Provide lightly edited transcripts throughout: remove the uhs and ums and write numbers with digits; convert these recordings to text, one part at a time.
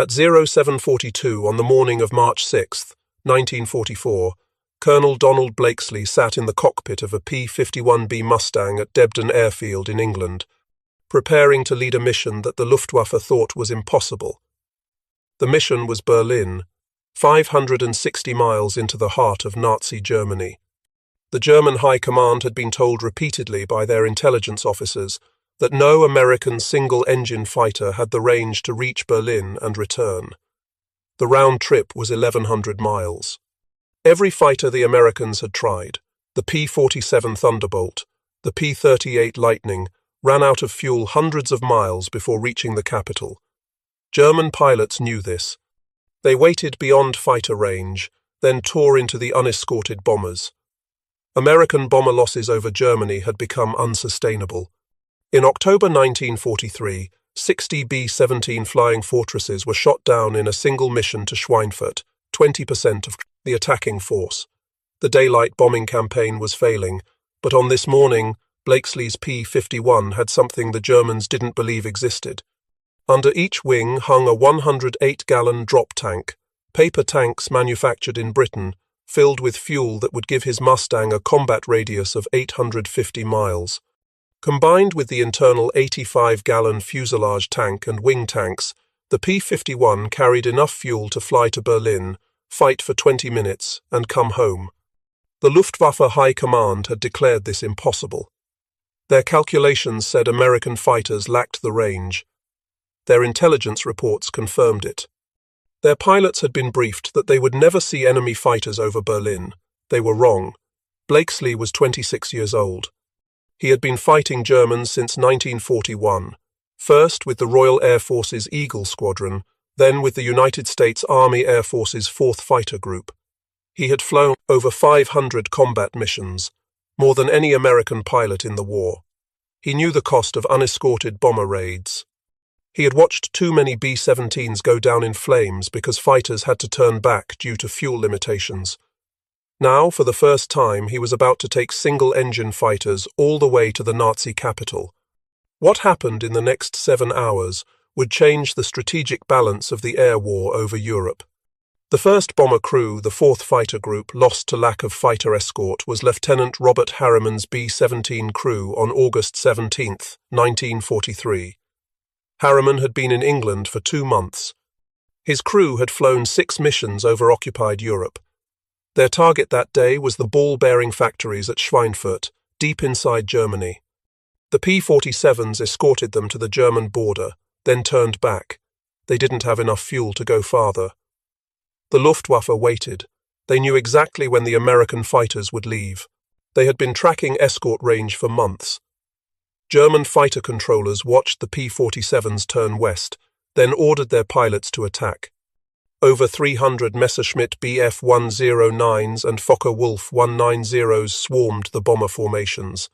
At 0742 on the morning of March 6, 1944, Colonel Donald Blakesley sat in the cockpit of a P-51B Mustang at Debden Airfield in England, preparing to lead a mission that the Luftwaffe thought was impossible. The mission was Berlin, 560 miles into the heart of Nazi Germany. The German High Command had been told repeatedly by their intelligence officers that no American single-engine fighter had the range to reach Berlin and return. The round trip was 1,100 miles. Every fighter the Americans had tried, the P-47 Thunderbolt, the P-38 Lightning, ran out of fuel hundreds of miles before reaching the capital. German pilots knew this. They waited beyond fighter range, then tore into the unescorted bombers. American bomber losses over Germany had become unsustainable. In October 1943, 60 B-17 Flying Fortresses were shot down in a single mission to Schweinfurt, 20% of the attacking force. The daylight bombing campaign was failing, but on this morning, Blakesley's P-51 had something the Germans didn't believe existed. Under each wing hung a 108-gallon drop tank, paper tanks manufactured in Britain, filled with fuel that would give his Mustang a combat radius of 850 miles. Combined with the internal 85-gallon fuselage tank and wing tanks, the P-51 carried enough fuel to fly to Berlin, fight for 20 minutes, and come home. The Luftwaffe High Command had declared this impossible. Their calculations said American fighters lacked the range. Their intelligence reports confirmed it. Their pilots had been briefed that they would never see enemy fighters over Berlin. They were wrong. Blakesley was 26 years old. He had been fighting Germans since 1941, first with the Royal Air Force's Eagle Squadron, then with the United States Army Air Force's 4th Fighter Group. He had flown over 500 combat missions, more than any American pilot in the war. He knew the cost of unescorted bomber raids. He had watched too many B-17s go down in flames because fighters had to turn back due to fuel limitations. Now, for the first time, he was about to take single-engine fighters all the way to the Nazi capital. What happened in the next 7 hours would change the strategic balance of the air war over Europe. The first bomber crew, the 4th Fighter Group, lost to lack of fighter escort, was Lieutenant Robert Harriman's B-17 crew on August 17, 1943. Harriman had been in England for 2 months. His crew had flown 6 missions over occupied Europe. Their target that day was the ball-bearing factories at Schweinfurt, deep inside Germany. The P-47s escorted them to the German border, then turned back. They didn't have enough fuel to go farther. The Luftwaffe waited. They knew exactly when the American fighters would leave. They had been tracking escort range for months. German fighter controllers watched the P-47s turn west, then ordered their pilots to attack. Over 300 Messerschmitt Bf-109s and Focke-Wulf 190s swarmed the bomber formations.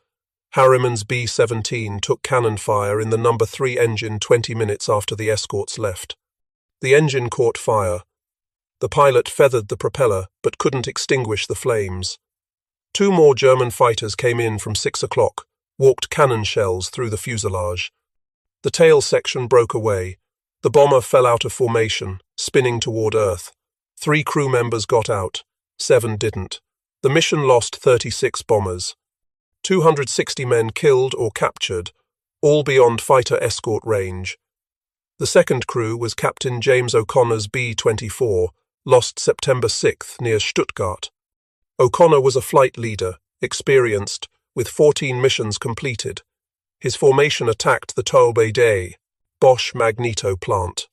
Harriman's B-17 took cannon fire in the No. 3 engine 20 minutes after the escorts left. The engine caught fire. The pilot feathered the propeller but couldn't extinguish the flames. 2 more German fighters came in from 6 o'clock, walked cannon shells through the fuselage. The tail section broke away. The bomber fell out of formation, spinning toward Earth. 3 crew members got out. 7 didn't. The mission lost 36 bombers. 260 men killed or captured, all beyond fighter escort range. The second crew was Captain James O'Connor's B-24, lost September 6 near Stuttgart. O'Connor was a flight leader, experienced, with 14 missions completed. His formation attacked the Taube Day, Bosch magneto plant.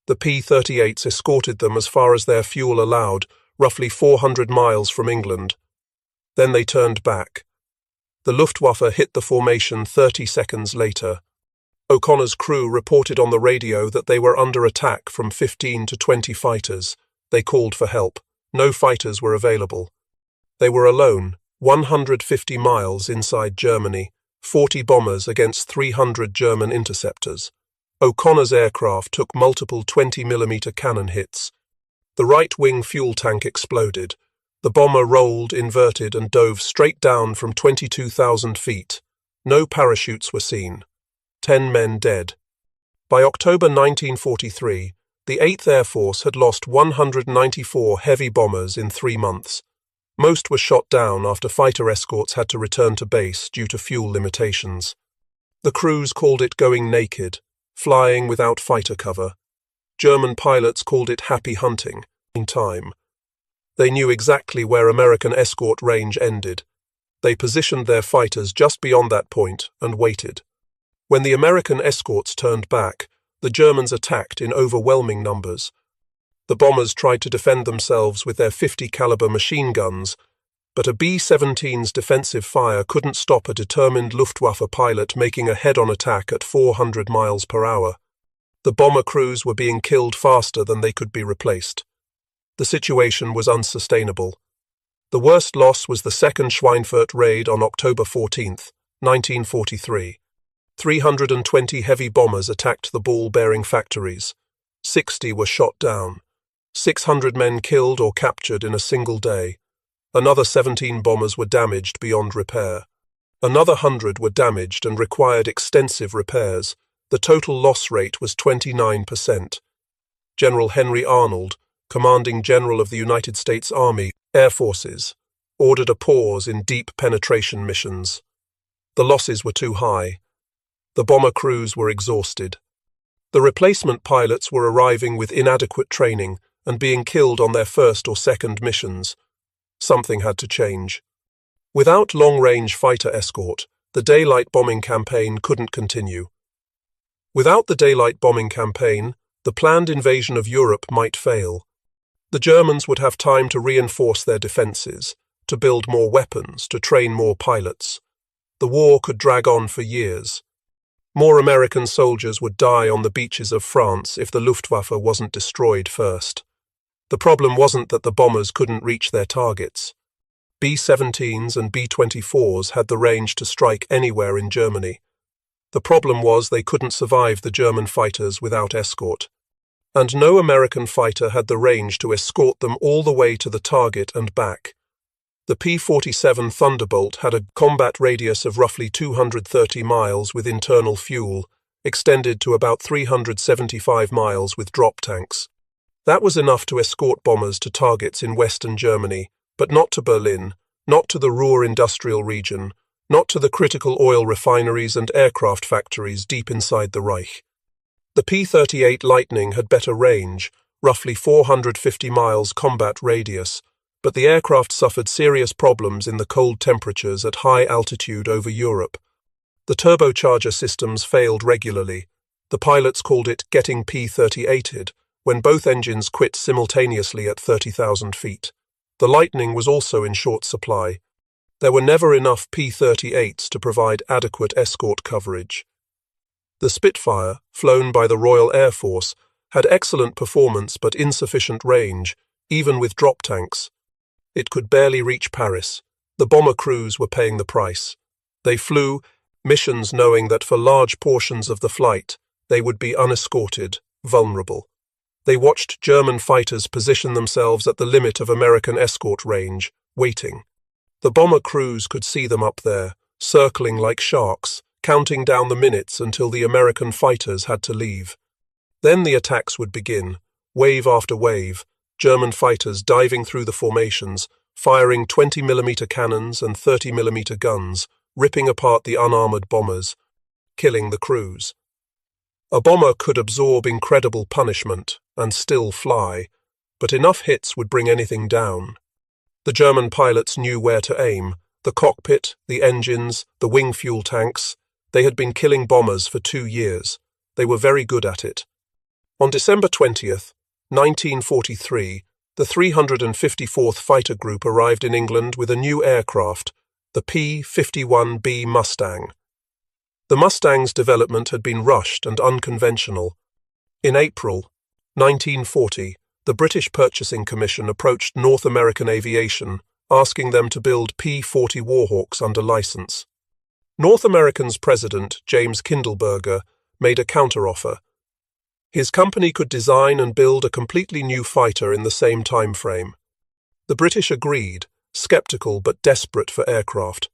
The P-38s escorted them as far as their fuel allowed, roughly 400 miles from England. Then they turned back. The Luftwaffe hit the formation 30 seconds later. O'Connor's crew reported on the radio that they were under attack from 15 to 20 fighters. They called for help. No fighters were available. They were alone, 150 miles inside Germany, 40 bombers against 300 German interceptors. O'Connor's aircraft took multiple 20mm cannon hits. The right-wing fuel tank exploded. The bomber rolled, inverted, and dove straight down from 22,000 feet. No parachutes were seen. 10 men dead. By October 1943, the 8th Air Force had lost 194 heavy bombers in 3 months. Most were shot down after fighter escorts had to return to base due to fuel limitations. The crews called it going naked, flying without fighter cover. German pilots called it happy hunting in time. They knew exactly where American escort range ended. They positioned their fighters just beyond that point and waited. When the American escorts turned back, the Germans attacked in overwhelming numbers. The bombers tried to defend themselves with their .50 caliber machine guns, but a B-17's defensive fire couldn't stop a determined Luftwaffe pilot making a head-on attack at 400 miles per hour. The bomber crews were being killed faster than they could be replaced. The situation was unsustainable. The worst loss was the second Schweinfurt raid on October 14, 1943. 320 heavy bombers attacked the ball-bearing factories. 60 were shot down. 600 men killed or captured in a single day. Another 17 bombers were damaged beyond repair. Another 100 were damaged and required extensive repairs. The total loss rate was 29%. General Henry Arnold, commanding general of the United States Army Air Forces, ordered a pause in deep penetration missions. The losses were too high. The bomber crews were exhausted. The replacement pilots were arriving with inadequate training and being killed on their first or second missions. Something had to change. Without long-range fighter escort, the daylight bombing campaign couldn't continue. Without the daylight bombing campaign, the planned invasion of Europe might fail. The Germans would have time to reinforce their defenses, to build more weapons, to train more pilots. The war could drag on for years. More American soldiers would die on the beaches of France if the Luftwaffe wasn't destroyed first. The problem wasn't that the bombers couldn't reach their targets. B-17s and B-24s had the range to strike anywhere in Germany. The problem was they couldn't survive the German fighters without escort. And no American fighter had the range to escort them all the way to the target and back. The P-47 Thunderbolt had a combat radius of roughly 230 miles with internal fuel, extended to about 375 miles with drop tanks. That was enough to escort bombers to targets in Western Germany, but not to Berlin, not to the Ruhr industrial region, not to the critical oil refineries and aircraft factories deep inside the Reich. The P-38 Lightning had better range, roughly 450 miles combat radius, but the aircraft suffered serious problems in the cold temperatures at high altitude over Europe. The turbocharger systems failed regularly. The pilots called it getting P-38'd, when both engines quit simultaneously at 30,000 feet. The Lightning was also in short supply. There were never enough P-38s to provide adequate escort coverage. The Spitfire, flown by the Royal Air Force, had excellent performance but insufficient range, even with drop tanks. It could barely reach Paris. The bomber crews were paying the price. They flew missions knowing that for large portions of the flight, they would be unescorted, vulnerable. They watched German fighters position themselves at the limit of American escort range, waiting. The bomber crews could see them up there, circling like sharks, counting down the minutes until the American fighters had to leave. Then the attacks would begin, wave after wave, German fighters diving through the formations, firing 20mm cannons and 30mm guns, ripping apart the unarmored bombers, killing the crews. A bomber could absorb incredible punishment and still fly, but enough hits would bring anything down. The German pilots knew where to aim, the cockpit, the engines, the wing fuel tanks. They had been killing bombers for 2 years. They were very good at it. On December 20th, 1943, the 354th Fighter Group arrived in England with a new aircraft, the P-51B Mustang. The Mustang's development had been rushed and unconventional. In April 1940, the British Purchasing Commission approached North American Aviation, asking them to build P-40 Warhawks under license. North American's president, James Kindleberger, made a counteroffer. His company could design and build a completely new fighter in the same time frame. The British agreed, skeptical but desperate for aircraft.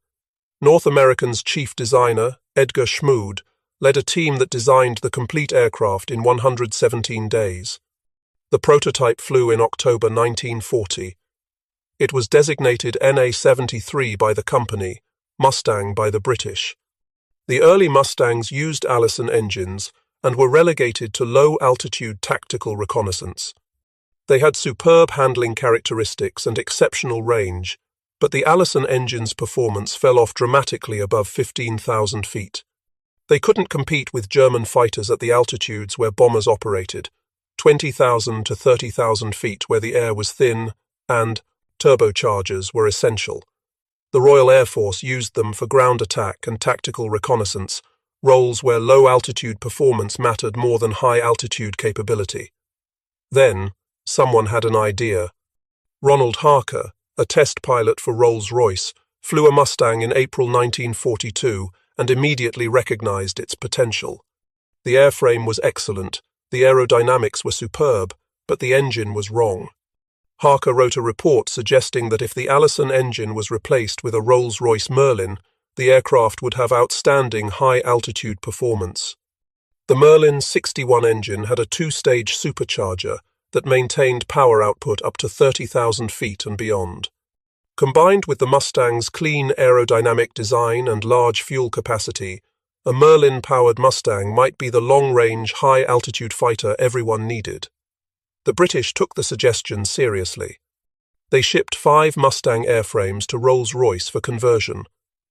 North American's chief designer, Edgar Schmood, led a team that designed the complete aircraft in 117 days. The prototype flew in October 1940. It was designated NA-73 by the company, Mustang by the British. The early Mustangs used Allison engines and were relegated to low-altitude tactical reconnaissance. They had superb handling characteristics and exceptional range, but the Allison engine's performance fell off dramatically above 15,000 feet. They couldn't compete with German fighters at the altitudes where bombers operated, 20,000 to 30,000 feet where the air was thin, and turbochargers were essential. The Royal Air Force used them for ground attack and tactical reconnaissance, roles where low-altitude performance mattered more than high-altitude capability. Then, someone had an idea. Ronald Harker, a test pilot for Rolls-Royce, flew a Mustang in April 1942 and immediately recognized its potential. The airframe was excellent, the aerodynamics were superb, but the engine was wrong. Harker wrote a report suggesting that if the Allison engine was replaced with a Rolls-Royce Merlin, the aircraft would have outstanding high-altitude performance. The Merlin 61 engine had a two-stage supercharger that maintained power output up to 30,000 feet and beyond. Combined with the Mustang's clean aerodynamic design and large fuel capacity, a Merlin-powered Mustang might be the long-range, high-altitude fighter everyone needed. The British took the suggestion seriously. They shipped 5 Mustang airframes to Rolls-Royce for conversion.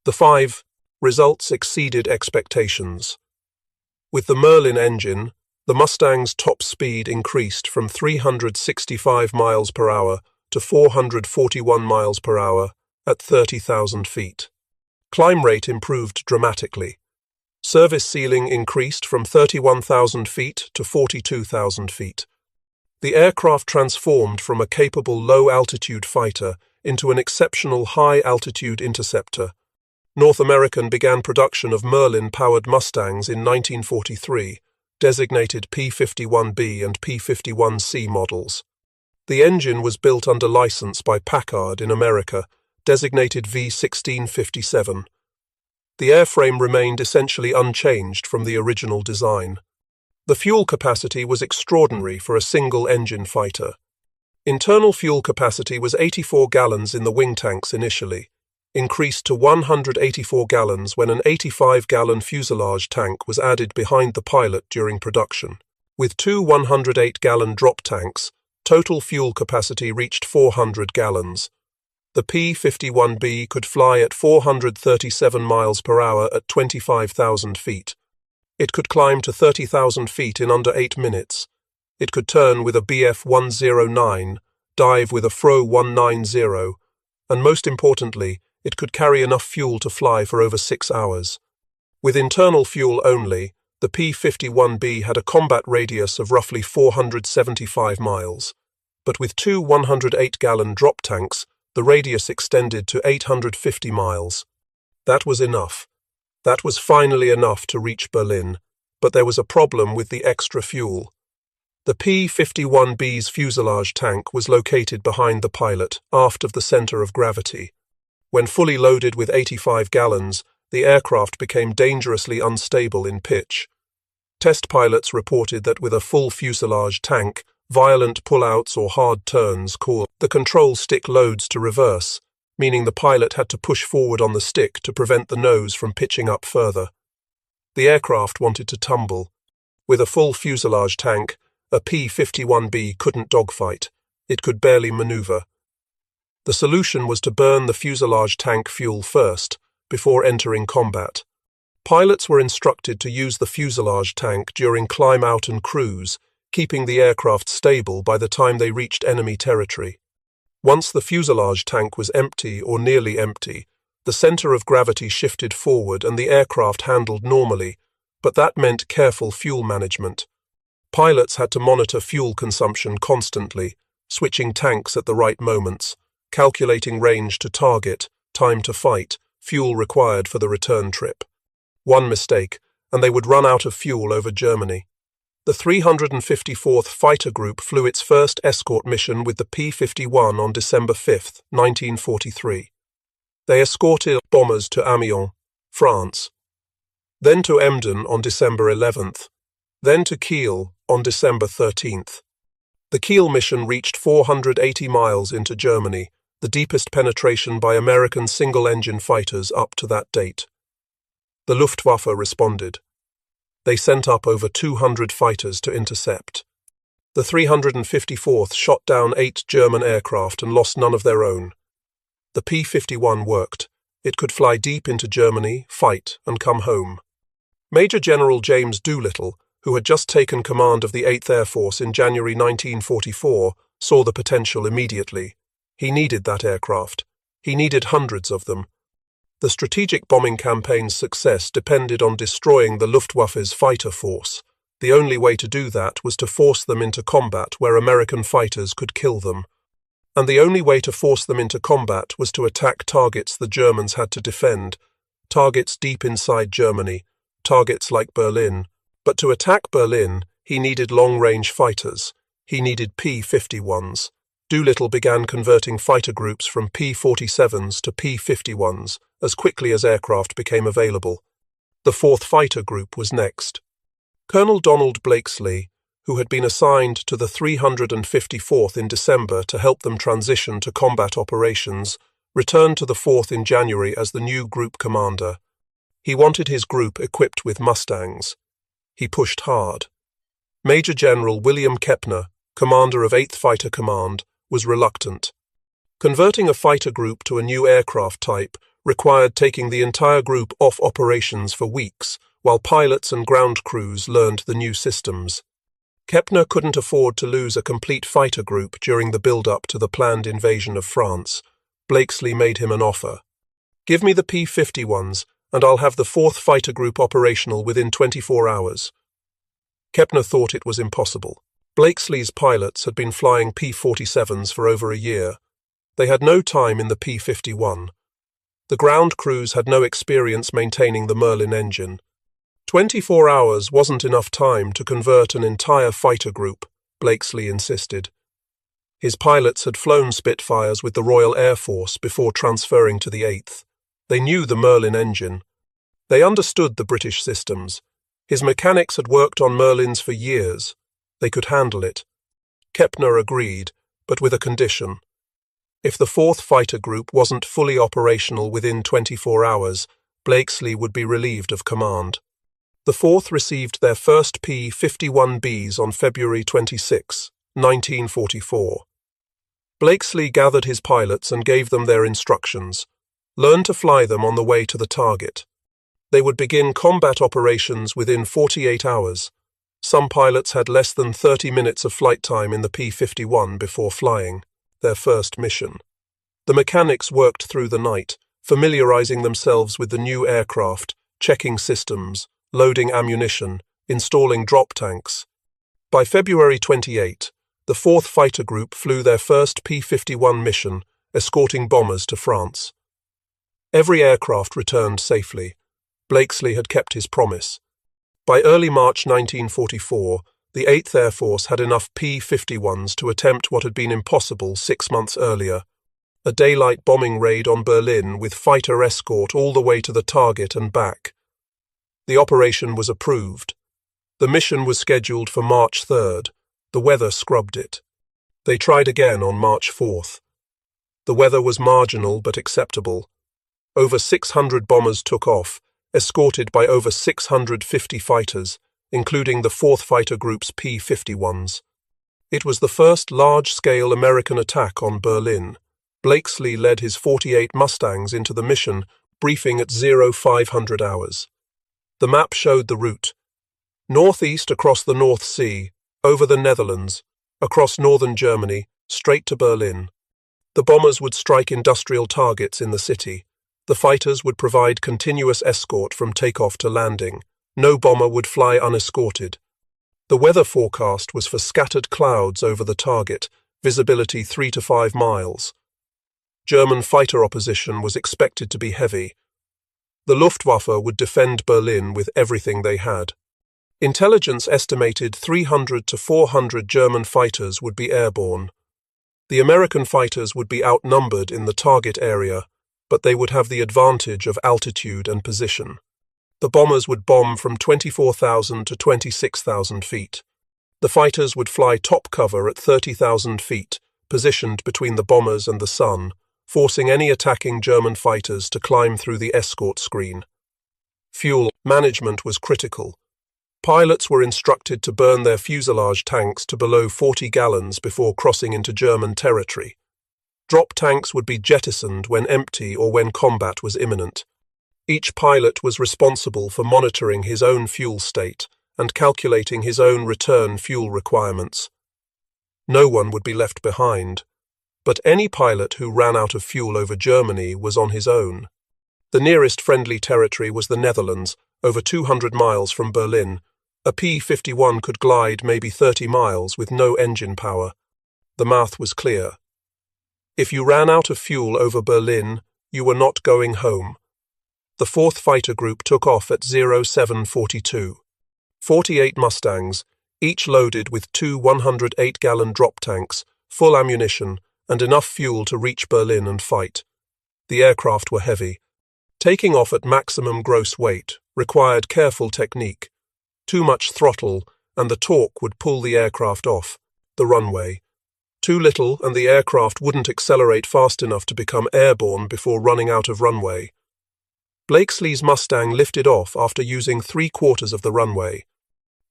The 5 results exceeded expectations. With the Merlin engine, the Mustang's top speed increased from 365 miles per hour to 441 miles per hour at 30,000 feet. Climb rate improved dramatically. Service ceiling increased from 31,000 feet to 42,000 feet. The aircraft transformed from a capable low-altitude fighter into an exceptional high-altitude interceptor. North American began production of Merlin-powered Mustangs in 1943, designated P-51B and P-51C models. The engine was built under license by Packard in America, designated V1657. The airframe remained essentially unchanged from the original design. The fuel capacity was extraordinary for a single-engine fighter. Internal fuel capacity was 84 gallons in the wing tanks initially, increased to 184 gallons when an 85-gallon fuselage tank was added behind the pilot during production. With 2 108-gallon drop tanks, total fuel capacity reached 400 gallons. The P-51B could fly at 437 miles per hour at 25,000 feet. It could climb to 30,000 feet in under 8 minutes. It could turn with a BF-109, dive with a FRO-190, and most importantly, it could carry enough fuel to fly for over 6 hours. With internal fuel only, the P-51B had a combat radius of roughly 475 miles. But with 2 108-gallon drop tanks, the radius extended to 850 miles. That was enough. That was finally enough to reach Berlin, but there was a problem with the extra fuel. The P-51B's fuselage tank was located behind the pilot, aft of the center of gravity. When fully loaded with 85 gallons, the aircraft became dangerously unstable in pitch. Test pilots reported that with a full fuselage tank, violent pullouts or hard turns caused the control stick loads to reverse, meaning the pilot had to push forward on the stick to prevent the nose from pitching up further. The aircraft wanted to tumble. With a full fuselage tank, a P-51B couldn't dogfight. It could barely maneuver. The solution was to burn the fuselage tank fuel first, before entering combat. Pilots were instructed to use the fuselage tank during climb-out and cruise, keeping the aircraft stable by the time they reached enemy territory. Once the fuselage tank was empty or nearly empty, the center of gravity shifted forward and the aircraft handled normally, but that meant careful fuel management. Pilots had to monitor fuel consumption constantly, switching tanks at the right moments, calculating range to target, time to fight, fuel required for the return trip. One mistake, and they would run out of fuel over Germany. The 354th Fighter Group flew its first escort mission with the P-51 on December 5, 1943. They escorted bombers to Amiens, France, then to Emden on December 11th, then to Kiel on December 13th. The Kiel mission reached 480 miles into Germany, the deepest penetration by American single-engine fighters up to that date. The Luftwaffe responded. They sent up over 200 fighters to intercept. The 354th shot down 8 German aircraft and lost none of their own. The P-51 worked. It could fly deep into Germany, fight, and come home. Major General James Doolittle, who had just taken command of the 8th Air Force in January 1944, saw the potential immediately. He needed that aircraft. He needed hundreds of them. The strategic bombing campaign's success depended on destroying the Luftwaffe's fighter force. The only way to do that was to force them into combat where American fighters could kill them. And the only way to force them into combat was to attack targets the Germans had to defend, targets deep inside Germany, targets like Berlin. But to attack Berlin, he needed long-range fighters. He needed P-51s. Doolittle began converting fighter groups from P-47s to P-51s as quickly as aircraft became available. The 4th Fighter Group was next. Colonel Donald Blakesley, who had been assigned to the 354th in December to help them transition to combat operations, returned to the 4th in January as the new group commander. He wanted his group equipped with Mustangs. He pushed hard. Major General William Kepner, commander of 8th Fighter Command, was reluctant. Converting a fighter group to a new aircraft type required taking the entire group off operations for weeks, while pilots and ground crews learned the new systems. Kepner couldn't afford to lose a complete fighter group during the build-up to the planned invasion of France. Blakesley made him an offer. "Give me the P-51s, and I'll have the 4th Fighter Group operational within 24 hours. Kepner thought it was impossible. Blakesley's pilots had been flying P-47s for over a year. They had no time in the P-51. The ground crews had no experience maintaining the Merlin engine. 24 hours wasn't enough time to convert an entire fighter group, Blakesley insisted. His pilots had flown Spitfires with the Royal Air Force before transferring to the 8th. They knew the Merlin engine. They understood the British systems. His mechanics had worked on Merlins for years. They could handle it. Kepner agreed, but with a condition. If the 4th Fighter Group wasn't fully operational within 24 hours, Blakesley would be relieved of command. The 4th received their first P-51Bs on February 26, 1944. Blakesley gathered his pilots and gave them their instructions. Learn to fly them on the way to the target. They would begin combat operations within 48 hours. Some pilots had less than 30 minutes of flight time in the P-51 before flying, their first mission. The mechanics worked through the night, familiarizing themselves with the new aircraft, checking systems, loading ammunition, installing drop tanks. By February 28, the 4th Fighter Group flew their first P-51 mission, escorting bombers to France. Every aircraft returned safely. Blakesley had kept his promise. By early March 1944, the 8th Air Force had enough P-51s to attempt what had been impossible 6 months earlier, a daylight bombing raid on Berlin with fighter escort all the way to the target and back. The operation was approved. The mission was scheduled for March 3rd. The weather scrubbed it. They tried again on March 4th. The weather was marginal but acceptable. Over 600 bombers took off, escorted by over 650 fighters, including the 4th Fighter Group's P-51s. It was the first large-scale American attack on Berlin. Blakesley led his 48 Mustangs into the mission, briefing at 0500 hours. The map showed the route. Northeast across the North Sea, over the Netherlands, across northern Germany, straight to Berlin. The bombers would strike industrial targets in the city. The fighters would provide continuous escort from takeoff to landing. No bomber would fly unescorted. The weather forecast was for scattered clouds over the target, visibility 3 to 5 miles. German fighter opposition was expected to be heavy. The Luftwaffe would defend Berlin with everything they had. Intelligence estimated 300 to 400 German fighters would be airborne. The American fighters would be outnumbered in the target area, but they would have the advantage of altitude and position. The bombers would bomb from 24,000 to 26,000 feet. The fighters would fly top cover at 30,000 feet, positioned between the bombers and the sun, forcing any attacking German fighters to climb through the escort screen. Fuel management was critical. Pilots were instructed to burn their fuselage tanks to below 40 gallons before crossing into German territory. Drop tanks would be jettisoned when empty or when combat was imminent. Each pilot was responsible for monitoring his own fuel state and calculating his own return fuel requirements. No one would be left behind, but any pilot who ran out of fuel over Germany was on his own. The nearest friendly territory was the Netherlands, over 200 miles from Berlin. A P-51 could glide maybe 30 miles with no engine power. The math was clear. If you ran out of fuel over Berlin, you were not going home. The 4th Fighter Group took off at 0742. 48 Mustangs, each loaded with two 108-gallon drop tanks, full ammunition, and enough fuel to reach Berlin and fight. The aircraft were heavy. Taking off at maximum gross weight required careful technique. Too much throttle, and the torque would pull the aircraft off the runway. Too little, and the aircraft wouldn't accelerate fast enough to become airborne before running out of runway. Blakesley's Mustang lifted off after using 3/4 of the runway.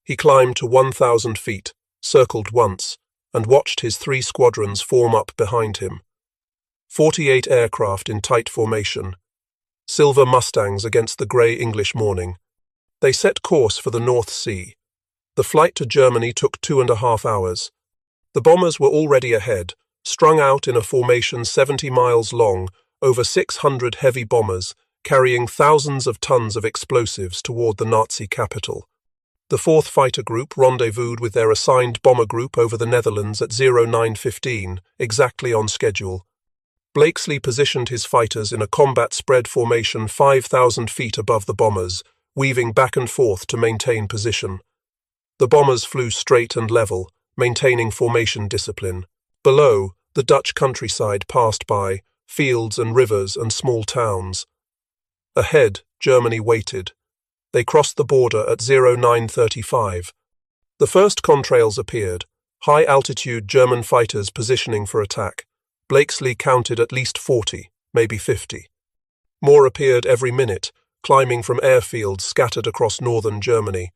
He climbed to 1,000 feet, circled once, and watched his 3 squadrons form up behind him. 48 aircraft in tight formation. Silver Mustangs against the grey English morning. They set course for the North Sea. The flight to Germany took 2.5 hours. The bombers were already ahead, strung out in a formation 70 miles long, over 600 heavy bombers, carrying thousands of tons of explosives toward the Nazi capital. The 4th Fighter Group rendezvoused with their assigned bomber group over the Netherlands at 0915, exactly on schedule. Blakesley positioned his fighters in a combat spread formation 5,000 feet above the bombers, weaving back and forth to maintain position. The bombers flew straight and level, maintaining formation discipline. Below, the Dutch countryside passed by, fields and rivers and small towns. Ahead, Germany waited. They crossed the border at 0935. The first contrails appeared, high-altitude German fighters positioning for attack. Blakesley counted at least 40, maybe 50. More appeared every minute, climbing from airfields scattered across northern Germany.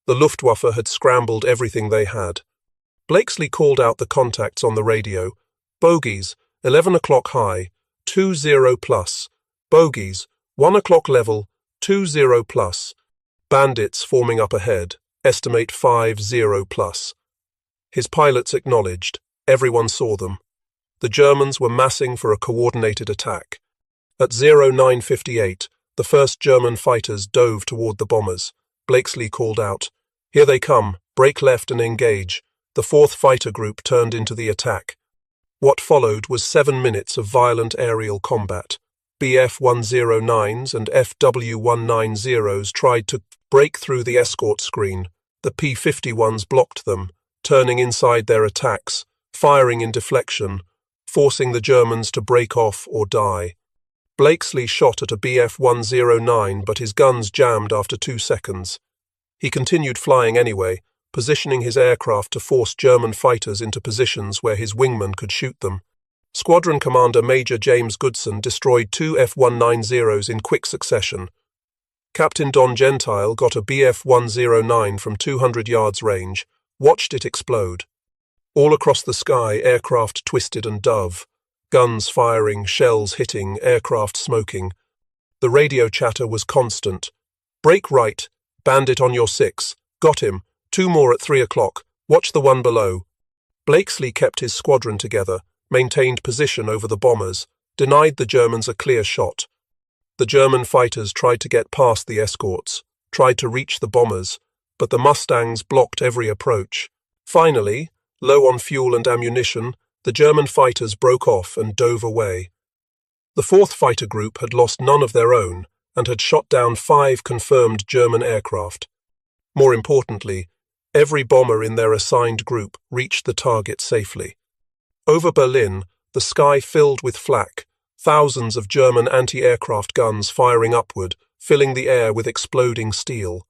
The Luftwaffe had scrambled everything they had. Blakesley called out the contacts on the radio. Bogies, 11 o'clock high, 20 plus. Bogies, 1 o'clock level, 20 plus. Bandits forming up ahead, estimate 50 plus. His pilots acknowledged. Everyone saw them. The Germans were massing for a coordinated attack. At 0958, the first German fighters dove toward the bombers. Blakesley called out, "Here they come, break left and engage." The 4th Fighter Group turned into the attack. What followed was 7 minutes of violent aerial combat. Bf-109s and FW-190s tried to break through the escort screen. The P-51s blocked them, turning inside their attacks, firing in deflection, forcing the Germans to break off or die. Blakesley shot at a Bf-109, but his guns jammed after 2 seconds. He continued flying anyway, positioning his aircraft to force German fighters into positions where his wingmen could shoot them. Squadron Commander Major James Goodson destroyed 2 F-190s in quick succession. Captain Don Gentile got a Bf-109 from 200 yards range, watched it explode. All across the sky, aircraft twisted and dove. Guns firing, shells hitting, aircraft smoking. The radio chatter was constant. "Break right. Bandit on your 6. Got him. 2 more at 3 o'clock. Watch the one below." Blakesley kept his squadron together, maintained position over the bombers, denied the Germans a clear shot. The German fighters tried to get past the escorts, tried to reach the bombers, but the Mustangs blocked every approach. Finally, low on fuel and ammunition, the German fighters broke off and dove away. The 4th Fighter Group had lost none of their own and had shot down 5 confirmed German aircraft. More importantly, every bomber in their assigned group reached the target safely. Over Berlin, the sky filled with flak, thousands of German anti-aircraft guns firing upward, filling the air with exploding steel.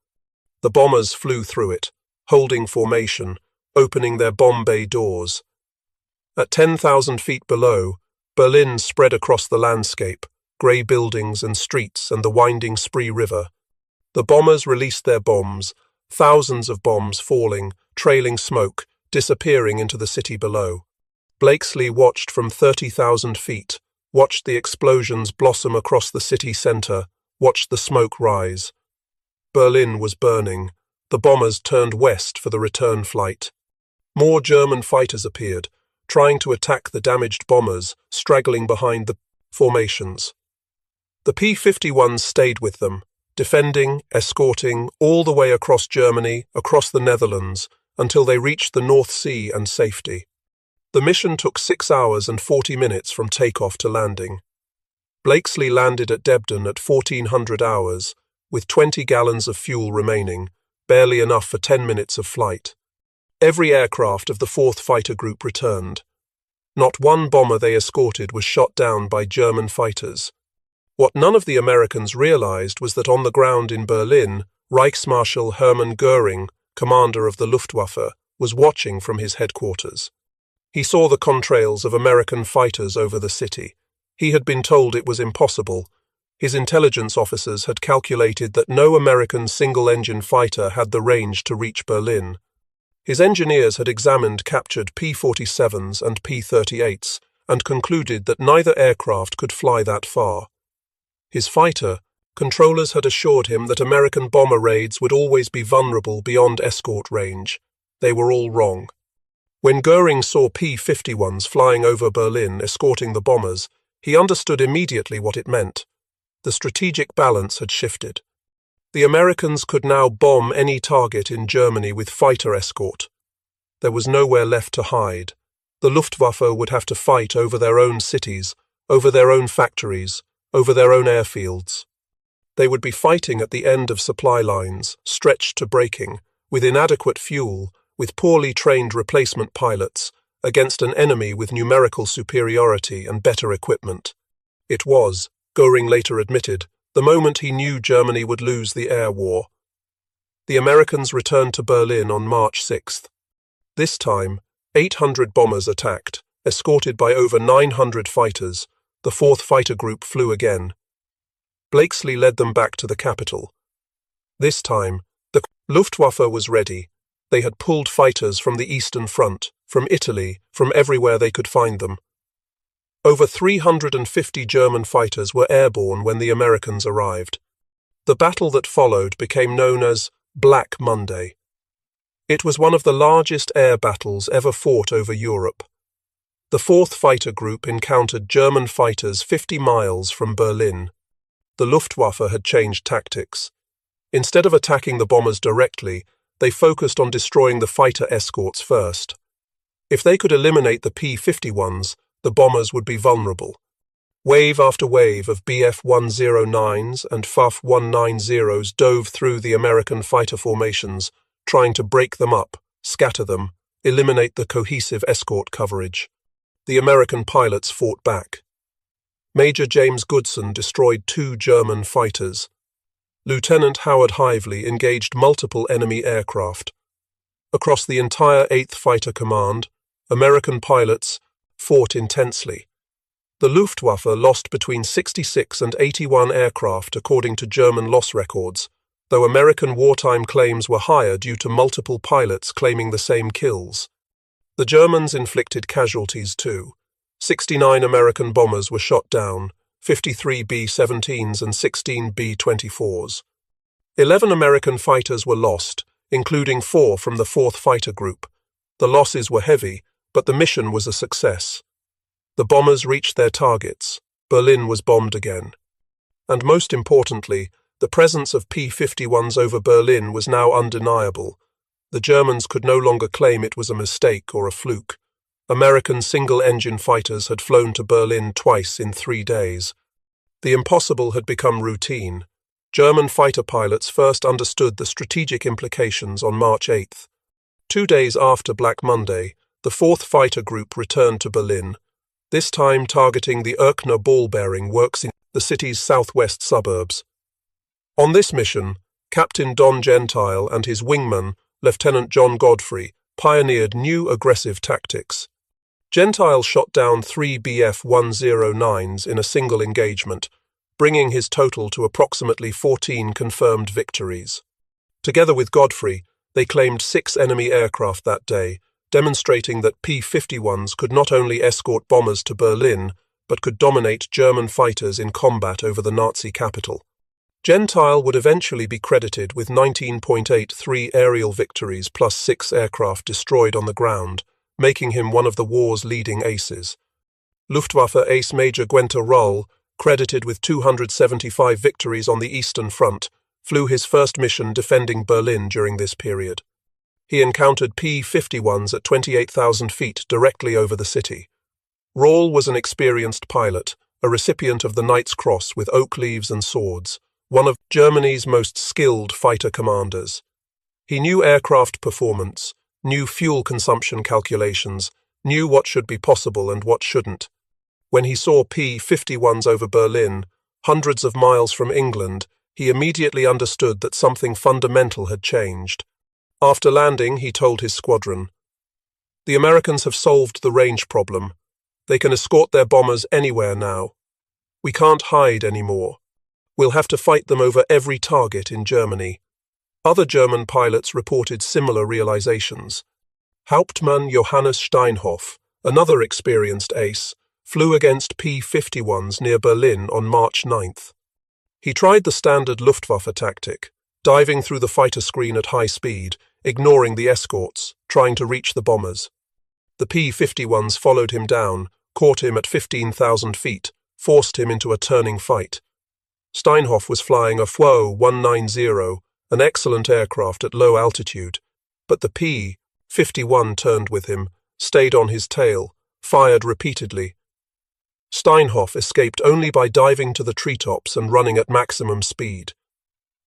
The bombers flew through it, holding formation, opening their bomb bay doors. At 10,000 feet below, Berlin spread across the landscape, grey buildings and streets and the winding Spree River. The bombers released their bombs, thousands of bombs falling, trailing smoke, disappearing into the city below. Blakesley watched from 30,000 feet, watched the explosions blossom across the city centre, watched the smoke rise. Berlin was burning. The bombers turned west for the return flight. More German fighters appeared, trying to attack the damaged bombers, straggling behind the formations. The P-51s stayed with them, defending, escorting, all the way across Germany, across the Netherlands, until they reached the North Sea and safety. The mission took 6 hours and 40 minutes from takeoff to landing. Blakesley landed at Debden at 1400 hours, with 20 gallons of fuel remaining, barely enough for 10 minutes of flight. Every aircraft of the 4th Fighter Group returned. Not one bomber they escorted was shot down by German fighters. What none of the Americans realized was that on the ground in Berlin, Reichsmarschall Hermann Göring, commander of the Luftwaffe, was watching from his headquarters. He saw the contrails of American fighters over the city. He had been told it was impossible. His intelligence officers had calculated that no American single-engine fighter had the range to reach Berlin. His engineers had examined captured P-47s and P-38s and concluded that neither aircraft could fly that far. His fighter, controllers had assured him that American bomber raids would always be vulnerable beyond escort range. They were all wrong. When Göring saw P-51s flying over Berlin escorting the bombers, he understood immediately what it meant. The strategic balance had shifted. The Americans could now bomb any target in Germany with fighter escort. There was nowhere left to hide. The Luftwaffe would have to fight over their own cities, over their own factories, over their own airfields. They would be fighting at the end of supply lines, stretched to breaking, with inadequate fuel, with poorly trained replacement pilots, against an enemy with numerical superiority and better equipment. It was, Göring later admitted, the moment he knew Germany would lose the air war. The Americans returned to Berlin on March 6th. This time, 800 bombers attacked, escorted by over 900 fighters. The 4th Fighter Group flew again. Blakesley led them back to the capital. This time, the Luftwaffe was ready. They had pulled fighters from the Eastern Front, from Italy, from everywhere they could find them. Over 350 German fighters were airborne when the Americans arrived. The battle that followed became known as Black Monday. It was one of the largest air battles ever fought over Europe. The 4th Fighter Group encountered German fighters 50 miles from Berlin. The Luftwaffe had changed tactics. Instead of attacking the bombers directly, they focused on destroying the fighter escorts first. If they could eliminate the P-51s, the bombers would be vulnerable. Wave after wave of Bf-109s and Fuff-190s dove through the American fighter formations, trying to break them up, scatter them, eliminate the cohesive escort coverage. The American pilots fought back. Major James Goodson destroyed 2 German fighters. Lieutenant Howard Hively engaged multiple enemy aircraft. Across the entire 8th Fighter Command, American pilots fought intensely. The Luftwaffe lost between 66 and 81 aircraft according to German loss records, though American wartime claims were higher due to multiple pilots claiming the same kills. The Germans inflicted casualties too. 69 American bombers were shot down, 53 B-17s and 16 B-24s. 11 American fighters were lost, including 4 from the 4th Fighter Group. The losses were heavy, but the mission was a success. The bombers reached their targets. Berlin was bombed again. And most importantly, the presence of P-51s over Berlin was now undeniable. The Germans could no longer claim it was a mistake or a fluke. American single-engine fighters had flown to Berlin twice in 3 days. The impossible had become routine. German fighter pilots first understood the strategic implications on March 8th. 2 days after Black Monday, the 4th Fighter Group returned to Berlin, this time targeting the Erkner ball-bearing works in the city's southwest suburbs. On this mission, Captain Don Gentile and his wingman, Lieutenant John Godfrey, pioneered new aggressive tactics. Gentile shot down 3 Bf-109s in a single engagement, bringing his total to approximately 14 confirmed victories. Together with Godfrey, they claimed 6 enemy aircraft that day, demonstrating that P-51s could not only escort bombers to Berlin, but could dominate German fighters in combat over the Nazi capital. Gentile would eventually be credited with 19.83 aerial victories plus 6 aircraft destroyed on the ground, making him one of the war's leading aces. Luftwaffe ace Major Günther Röhl, credited with 275 victories on the Eastern Front, flew his first mission defending Berlin during this period. He encountered P-51s at 28,000 feet directly over the city. Röhl was an experienced pilot, a recipient of the Knight's Cross with oak leaves and swords, one of Germany's most skilled fighter commanders. He knew aircraft performance, knew fuel consumption calculations, knew what should be possible and what shouldn't. When he saw P-51s over Berlin, hundreds of miles from England, he immediately understood that something fundamental had changed. After landing, he told his squadron, "The Americans have solved the range problem. They can escort their bombers anywhere now. We can't hide anymore. We'll have to fight them over every target in Germany." Other German pilots reported similar realizations. Hauptmann Johannes Steinhoff, another experienced ace, flew against P-51s near Berlin on March 9th. He tried the standard Luftwaffe tactic, diving through the fighter screen at high speed, ignoring the escorts, trying to reach the bombers. The P-51s followed him down, caught him at 15,000 feet, forced him into a turning fight. Steinhoff was flying a Fuo-190, an excellent aircraft at low altitude, but the P-51 turned with him, stayed on his tail, fired repeatedly. Steinhoff escaped only by diving to the treetops and running at maximum speed.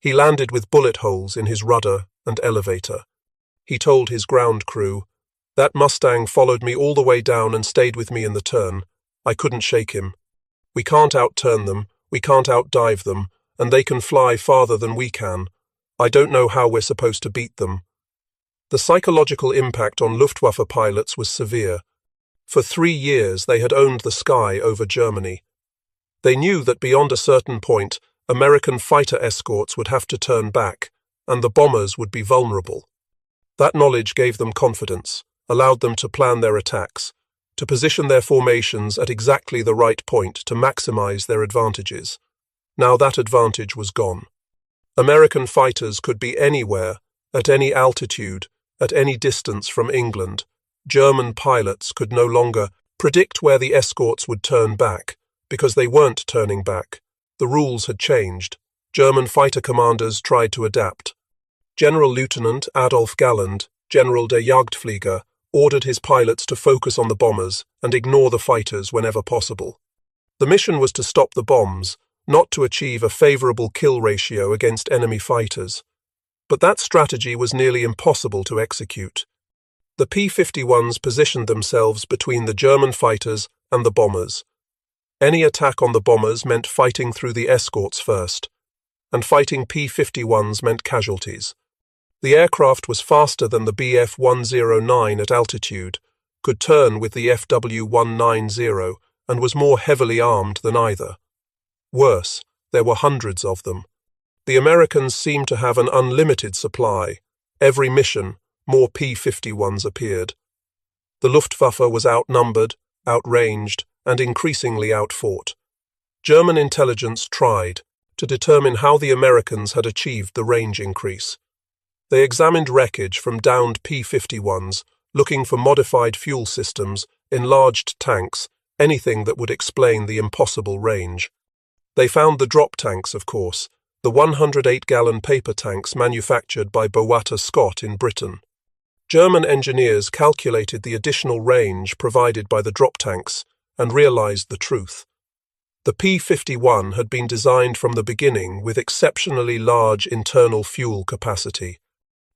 He landed with bullet holes in his rudder and elevator. He told his ground crew, "That Mustang followed me all the way down and stayed with me in the turn. I couldn't shake him. We can't outturn them, we can't outdive them, and they can fly farther than we can. I don't know how we're supposed to beat them." The psychological impact on Luftwaffe pilots was severe. For 3 years they had owned the sky over Germany. They knew that beyond a certain point, American fighter escorts would have to turn back, and the bombers would be vulnerable. That knowledge gave them confidence, allowed them to plan their attacks, to position their formations at exactly the right point to maximize their advantages. Now that advantage was gone. American fighters could be anywhere, at any altitude, at any distance from England. German pilots could no longer predict where the escorts would turn back, because they weren't turning back. The rules had changed. German fighter commanders tried to adapt. General Lieutenant Adolf Galland, General der Jagdflieger, ordered his pilots to focus on the bombers and ignore the fighters whenever possible. The mission was to stop the bombs, not to achieve a favorable kill ratio against enemy fighters. But that strategy was nearly impossible to execute. The P-51s positioned themselves between the German fighters and the bombers. Any attack on the bombers meant fighting through the escorts first, and fighting P-51s meant casualties. The aircraft was faster than the Bf-109 at altitude, could turn with the FW-190, and was more heavily armed than either. Worse, there were hundreds of them. The Americans seemed to have an unlimited supply. Every mission, more P-51s appeared. The Luftwaffe was outnumbered, outranged, and increasingly outfought. German intelligence tried to determine how the Americans had achieved the range increase. They examined wreckage from downed P-51s, looking for modified fuel systems, enlarged tanks, anything that would explain the impossible range. They found the drop tanks, of course, the 108-gallon paper tanks manufactured by Bowater Scott in Britain. German engineers calculated the additional range provided by the drop tanks and realized the truth. The P-51 had been designed from the beginning with exceptionally large internal fuel capacity.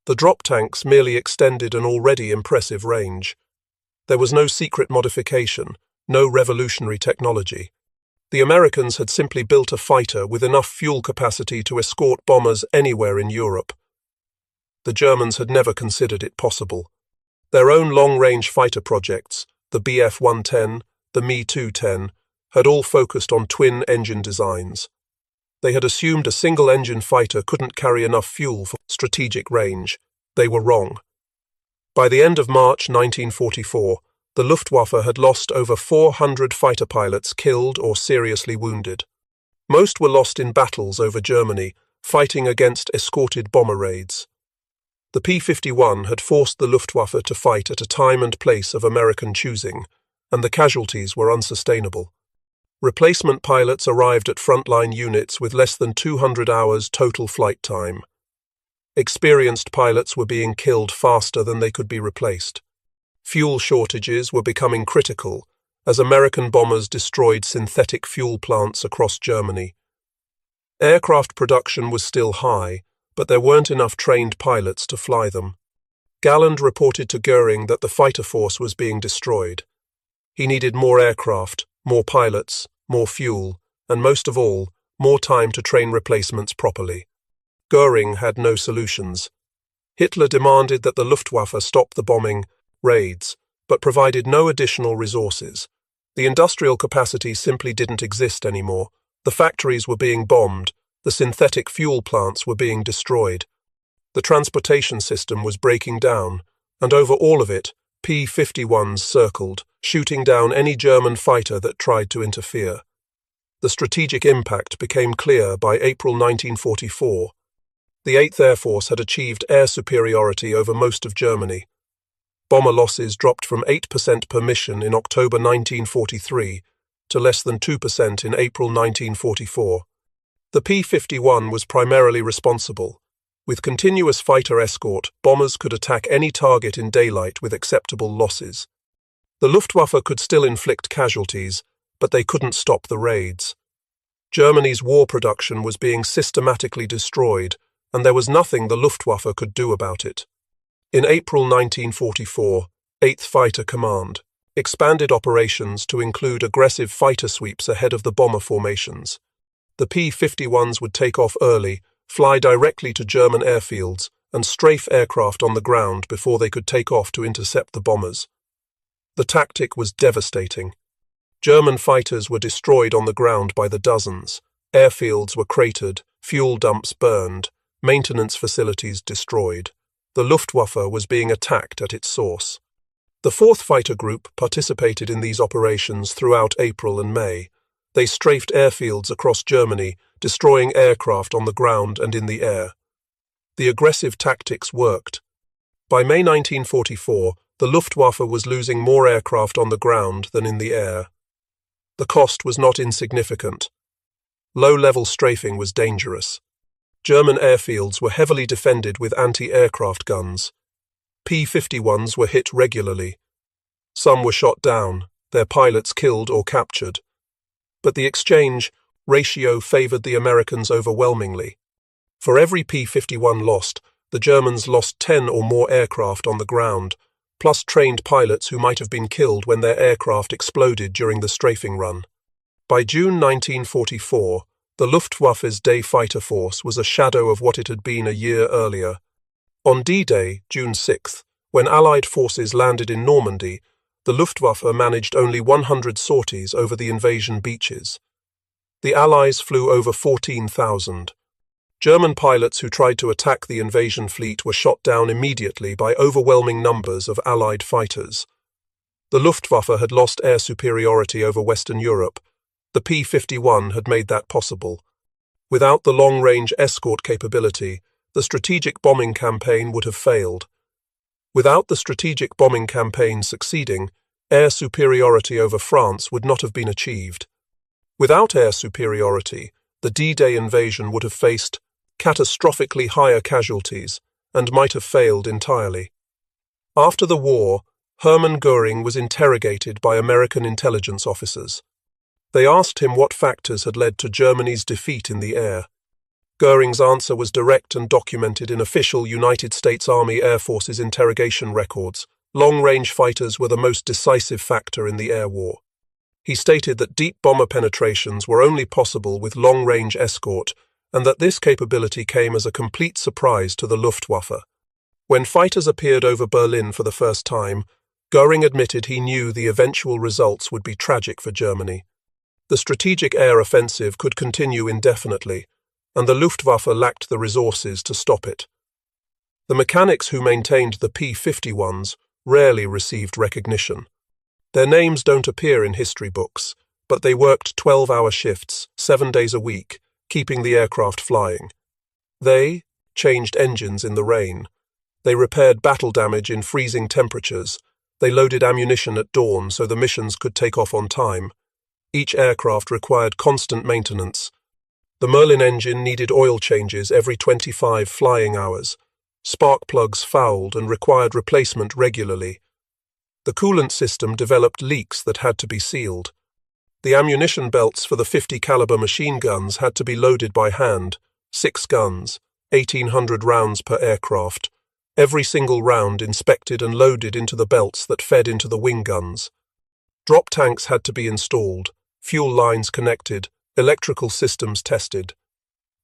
The drop tanks merely extended an already impressive range. There was no secret modification, no revolutionary technology. The Americans had simply built a fighter with enough fuel capacity to escort bombers anywhere in Europe. The Germans had never considered it possible. Their own long-range fighter projects, the Bf-110, the Me-210, had all focused on twin-engine designs. They had assumed a single-engine fighter couldn't carry enough fuel for strategic range. They were wrong. By the end of March 1944, the Luftwaffe had lost over 400 fighter pilots killed or seriously wounded. Most were lost in battles over Germany, fighting against escorted bomber raids. The P-51 had forced the Luftwaffe to fight at a time and place of American choosing, and the casualties were unsustainable. Replacement pilots arrived at frontline units with less than 200 hours total flight time. Experienced pilots were being killed faster than they could be replaced. Fuel shortages were becoming critical as American bombers destroyed synthetic fuel plants across Germany. Aircraft production was still high, but there weren't enough trained pilots to fly them. Galland reported to Goering that the fighter force was being destroyed. He needed more aircraft, more pilots, more fuel, and most of all, more time to train replacements properly. Goering had no solutions. Hitler demanded that the Luftwaffe stop the bombing raids, but provided no additional resources. The industrial capacity simply didn't exist anymore. The factories were being bombed, the synthetic fuel plants were being destroyed. The transportation system was breaking down, and over all of it, P-51s circled, shooting down any German fighter that tried to interfere. The strategic impact became clear by April 1944. The 8th Air Force had achieved air superiority over most of Germany. Bomber losses dropped from 8% per mission in October 1943 to less than 2% in April 1944. The P-51 was primarily responsible. With continuous fighter escort, bombers could attack any target in daylight with acceptable losses. The Luftwaffe could still inflict casualties, but they couldn't stop the raids. Germany's war production was being systematically destroyed, and there was nothing the Luftwaffe could do about it. In April 1944, 8th Fighter Command expanded operations to include aggressive fighter sweeps ahead of the bomber formations. The P-51s would take off early, fly directly to German airfields, and strafe aircraft on the ground before they could take off to intercept the bombers. The tactic was devastating. German fighters were destroyed on the ground by the dozens. Airfields were cratered, fuel dumps burned, maintenance facilities destroyed. The Luftwaffe was being attacked at its source. The 4th Fighter Group participated in these operations throughout April and May. They strafed airfields across Germany, destroying aircraft on the ground and in the air. The aggressive tactics worked. By May 1944, the Luftwaffe was losing more aircraft on the ground than in the air. The cost was not insignificant. Low-level strafing was dangerous. German airfields were heavily defended with anti-aircraft guns. P-51s were hit regularly. Some were shot down, their pilots killed or captured. But the exchange ratio favored the Americans overwhelmingly. For every P-51 lost, the Germans lost 10 or more aircraft on the ground, plus trained pilots who might have been killed when their aircraft exploded during the strafing run. By June 1944, the Luftwaffe's day fighter force was a shadow of what it had been a year earlier. On D-Day, June 6th, when Allied forces landed in Normandy, the Luftwaffe managed only 100 sorties over the invasion beaches. The Allies flew over 14,000. German pilots who tried to attack the invasion fleet were shot down immediately by overwhelming numbers of Allied fighters. The Luftwaffe had lost air superiority over Western Europe. The P-51 had made that possible. Without the long-range escort capability, the strategic bombing campaign would have failed. Without the strategic bombing campaign succeeding, air superiority over France would not have been achieved. Without air superiority, the D-Day invasion would have faced catastrophically higher casualties and might have failed entirely. After the war, Hermann Göring was interrogated by American intelligence officers. They asked him what factors had led to Germany's defeat in the air. Göring's answer was direct and documented in official United States Army Air Force's interrogation records. Long-range fighters were the most decisive factor in the air war. He stated that deep bomber penetrations were only possible with long-range escort and that this capability came as a complete surprise to the Luftwaffe. When fighters appeared over Berlin for the first time, Göring admitted he knew the eventual results would be tragic for Germany. The strategic air offensive could continue indefinitely, and the Luftwaffe lacked the resources to stop it. The mechanics who maintained the P-51s rarely received recognition. Their names don't appear in history books, but they worked 12-hour shifts, 7 days a week, keeping the aircraft flying. They changed engines in the rain. They repaired battle damage in freezing temperatures. They loaded ammunition at dawn so the missions could take off on time. Each aircraft required constant maintenance. The Merlin engine needed oil changes every 25 flying hours. Spark plugs fouled and required replacement regularly. The coolant system developed leaks that had to be sealed. The ammunition belts for the 50-caliber machine guns had to be loaded by hand, 6 guns, 1,800 rounds per aircraft, every single round inspected and loaded into the belts that fed into the wing guns. Drop tanks had to be installed, fuel lines connected, electrical systems tested.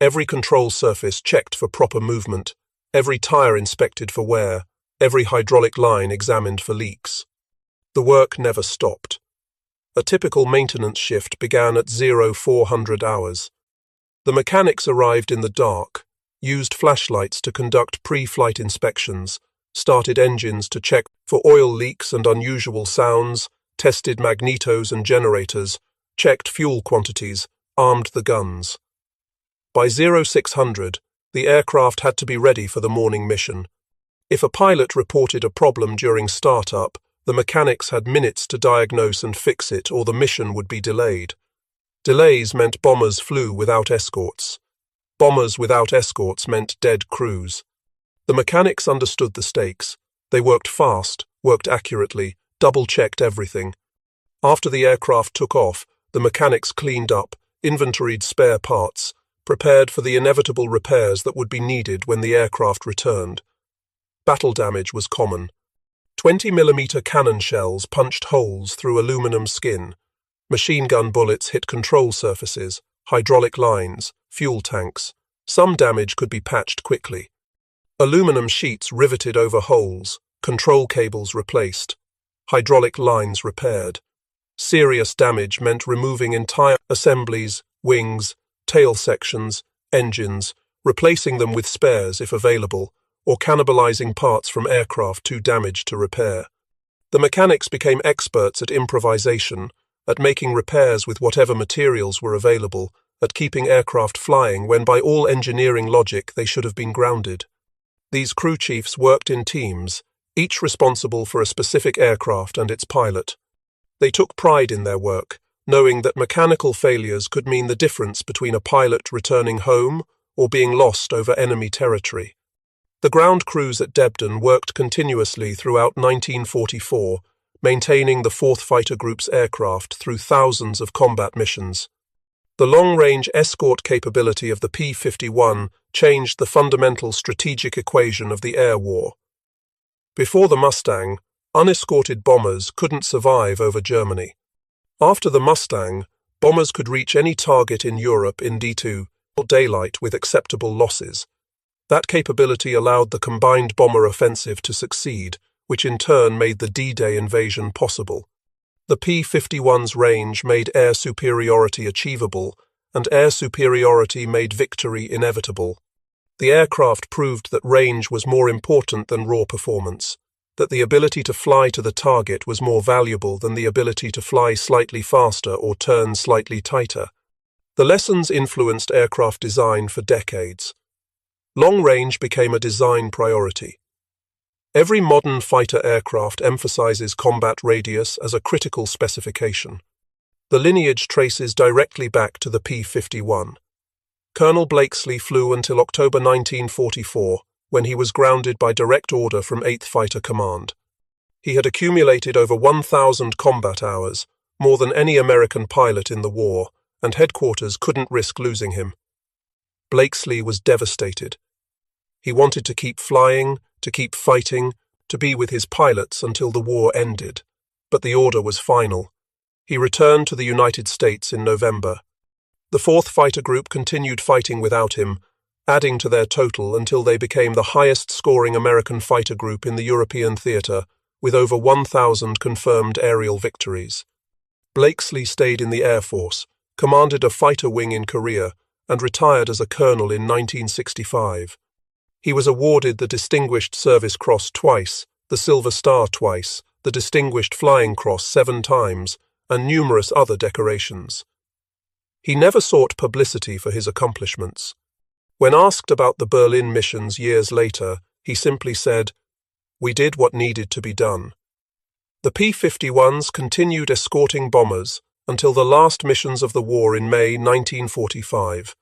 Every control surface checked for proper movement, every tire inspected for wear, every hydraulic line examined for leaks. The work never stopped. A typical maintenance shift began at 0400 hours. The mechanics arrived in the dark, used flashlights to conduct pre-flight inspections, started engines to check for oil leaks and unusual sounds, tested magnetos and generators, checked fuel quantities, armed the guns. By 0600, the aircraft had to be ready for the morning mission. If a pilot reported a problem during startup, the mechanics had minutes to diagnose and fix it, or the mission would be delayed. Delays meant bombers flew without escorts. Bombers without escorts meant dead crews. The mechanics understood the stakes. They worked fast, worked accurately, double-checked everything. After the aircraft took off, the mechanics cleaned up, inventoried spare parts, prepared for the inevitable repairs that would be needed when the aircraft returned. Battle damage was common. 20mm cannon shells punched holes through aluminum skin. Machine gun bullets hit control surfaces, hydraulic lines, fuel tanks. Some damage could be patched quickly. Aluminum sheets riveted over holes, control cables replaced, hydraulic lines repaired. Serious damage meant removing entire assemblies, wings, tail sections, engines, replacing them with spares if available, or cannibalizing parts from aircraft too damaged to repair. The mechanics became experts at improvisation, at making repairs with whatever materials were available, at keeping aircraft flying when by all engineering logic they should have been grounded. These crew chiefs worked in teams, each responsible for a specific aircraft and its pilot. They took pride in their work, knowing that mechanical failures could mean the difference between a pilot returning home or being lost over enemy territory. The ground crews at Debden worked continuously throughout 1944, maintaining the 4th Fighter Group's aircraft through thousands of combat missions. The long-range escort capability of the P-51 changed the fundamental strategic equation of the air war. Before the Mustang, unescorted bombers couldn't survive over Germany. After the Mustang, bombers could reach any target in Europe in D2 or daylight with acceptable losses. That capability allowed the combined bomber offensive to succeed, which in turn made the D-Day invasion possible. The P-51's range made air superiority achievable, and air superiority made victory inevitable. The aircraft proved that range was more important than raw performance, that the ability to fly to the target was more valuable than the ability to fly slightly faster or turn slightly tighter. The lessons influenced aircraft design for decades. Long range became a design priority. Every modern fighter aircraft emphasizes combat radius as a critical specification. The lineage traces directly back to the P-51. Colonel Blakesley flew until October 1944, when he was grounded by direct order from 8th Fighter Command. He had accumulated over 1,000 combat hours, more than any American pilot in the war, and headquarters couldn't risk losing him. Blakesley was devastated. He wanted to keep flying, to keep fighting, to be with his pilots until the war ended. But the order was final. He returned to the United States in November. The 4th Fighter Group continued fighting without him, adding to their total until they became the highest-scoring American fighter group in the European theatre, with over 1,000 confirmed aerial victories. Blakesley stayed in the Air Force, commanded a fighter wing in Korea, and retired as a colonel in 1965. He was awarded the Distinguished Service Cross twice, the Silver Star twice, the Distinguished Flying Cross 7 times, and numerous other decorations. He never sought publicity for his accomplishments. When asked about the Berlin missions years later, he simply said, "We did what needed to be done." The P-51s continued escorting bombers until the last missions of the war in May 1945.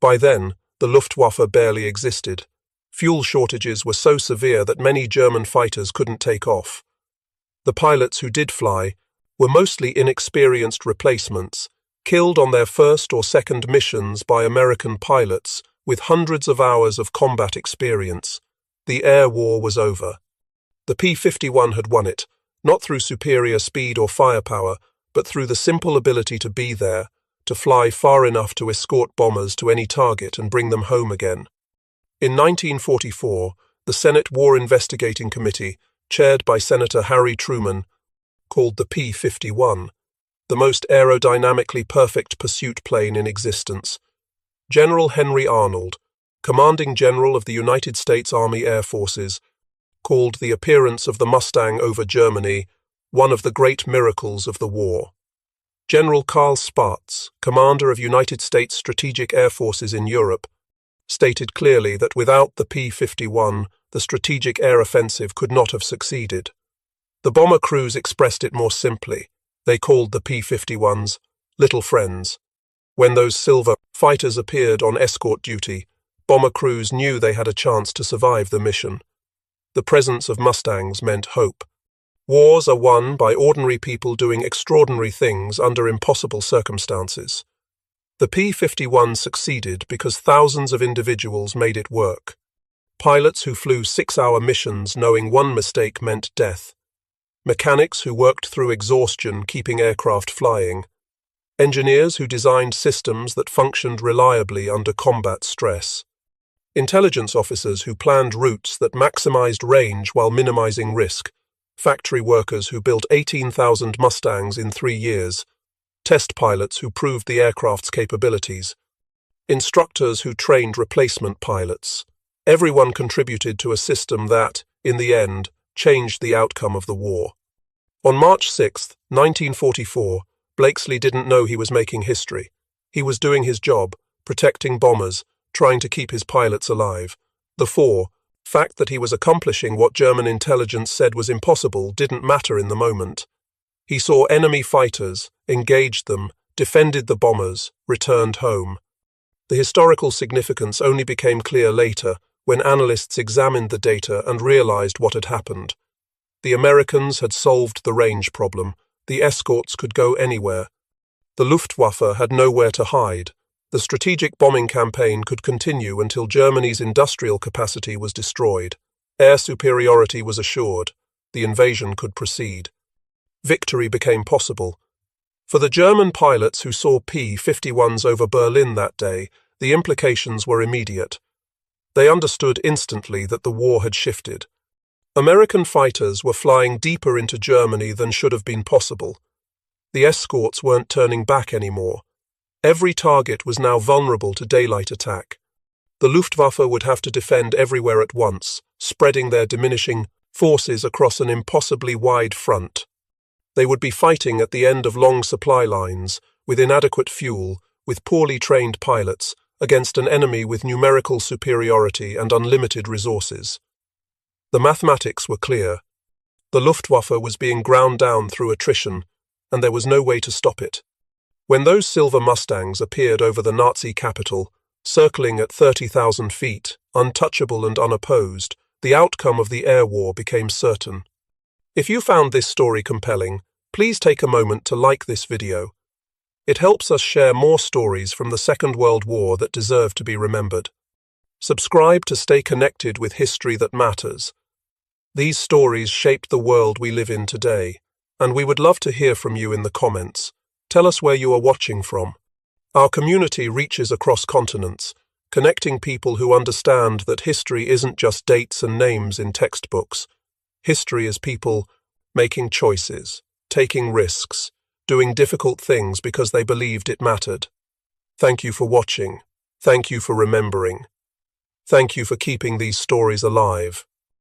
By then, the Luftwaffe barely existed. Fuel shortages were so severe that many German fighters couldn't take off. The pilots who did fly were mostly inexperienced replacements, killed on their first or second missions by American pilots with hundreds of hours of combat experience. The air war was over. The P-51 had won it, not through superior speed or firepower, but through the simple ability to be there, to fly far enough to escort bombers to any target and bring them home again. In 1944, the Senate War Investigating Committee, chaired by Senator Harry Truman, called the P-51 the most aerodynamically perfect pursuit plane in existence. General Henry Arnold, commanding general of the United States Army Air Forces, called the appearance of the Mustang over Germany one of the great miracles of the war. General Karl Spaatz, commander of United States Strategic Air Forces in Europe, stated clearly that without the P-51, the strategic air offensive could not have succeeded. The bomber crews expressed it more simply. They called the P-51s little friends. When those silver fighters appeared on escort duty, bomber crews knew they had a chance to survive the mission. The presence of Mustangs meant hope. Wars are won by ordinary people doing extraordinary things under impossible circumstances. The P-51 succeeded because thousands of individuals made it work. Pilots who flew 6-hour missions knowing one mistake meant death. Mechanics who worked through exhaustion keeping aircraft flying. Engineers who designed systems that functioned reliably under combat stress. Intelligence officers who planned routes that maximized range while minimizing risk. Factory workers who built 18,000 Mustangs in 3 years. Test pilots who proved the aircraft's capabilities. Instructors who trained replacement pilots. Everyone contributed to a system that, in the end, changed the outcome of the war. On March 6, 1944, Blakesley didn't know he was making history. He was doing his job, protecting bombers, trying to keep his pilots alive. The fact that he was accomplishing what German intelligence said was impossible didn't matter in the moment. He saw enemy fighters, engaged them, defended the bombers, returned home. The historical significance only became clear later, when analysts examined the data and realized what had happened. The Americans had solved the range problem. The escorts could go anywhere. The Luftwaffe had nowhere to hide. The strategic bombing campaign could continue until Germany's industrial capacity was destroyed. Air superiority was assured. The invasion could proceed. Victory became possible. For the German pilots who saw P-51s over Berlin that day, the implications were immediate. They understood instantly that the war had shifted. American fighters were flying deeper into Germany than should have been possible. The escorts weren't turning back anymore. Every target was now vulnerable to daylight attack. The Luftwaffe would have to defend everywhere at once, spreading their diminishing forces across an impossibly wide front. They would be fighting at the end of long supply lines, with inadequate fuel, with poorly trained pilots, against an enemy with numerical superiority and unlimited resources. The mathematics were clear. The Luftwaffe was being ground down through attrition, and there was no way to stop it. When those silver Mustangs appeared over the Nazi capital, circling at 30,000 feet, untouchable and unopposed, the outcome of the air war became certain. If you found this story compelling, please take a moment to like this video. It helps us share more stories from the Second World War that deserve to be remembered. Subscribe to stay connected with history that matters. These stories shaped the world we live in today, and we would love to hear from you in the comments. Tell us where you are watching from. Our community reaches across continents. connecting people who understand that history isn't just dates and names in textbooks. History is people making choices, taking risks, doing difficult things because they believed it mattered. Thank you for watching. Thank you for remembering. Thank you for keeping these stories alive.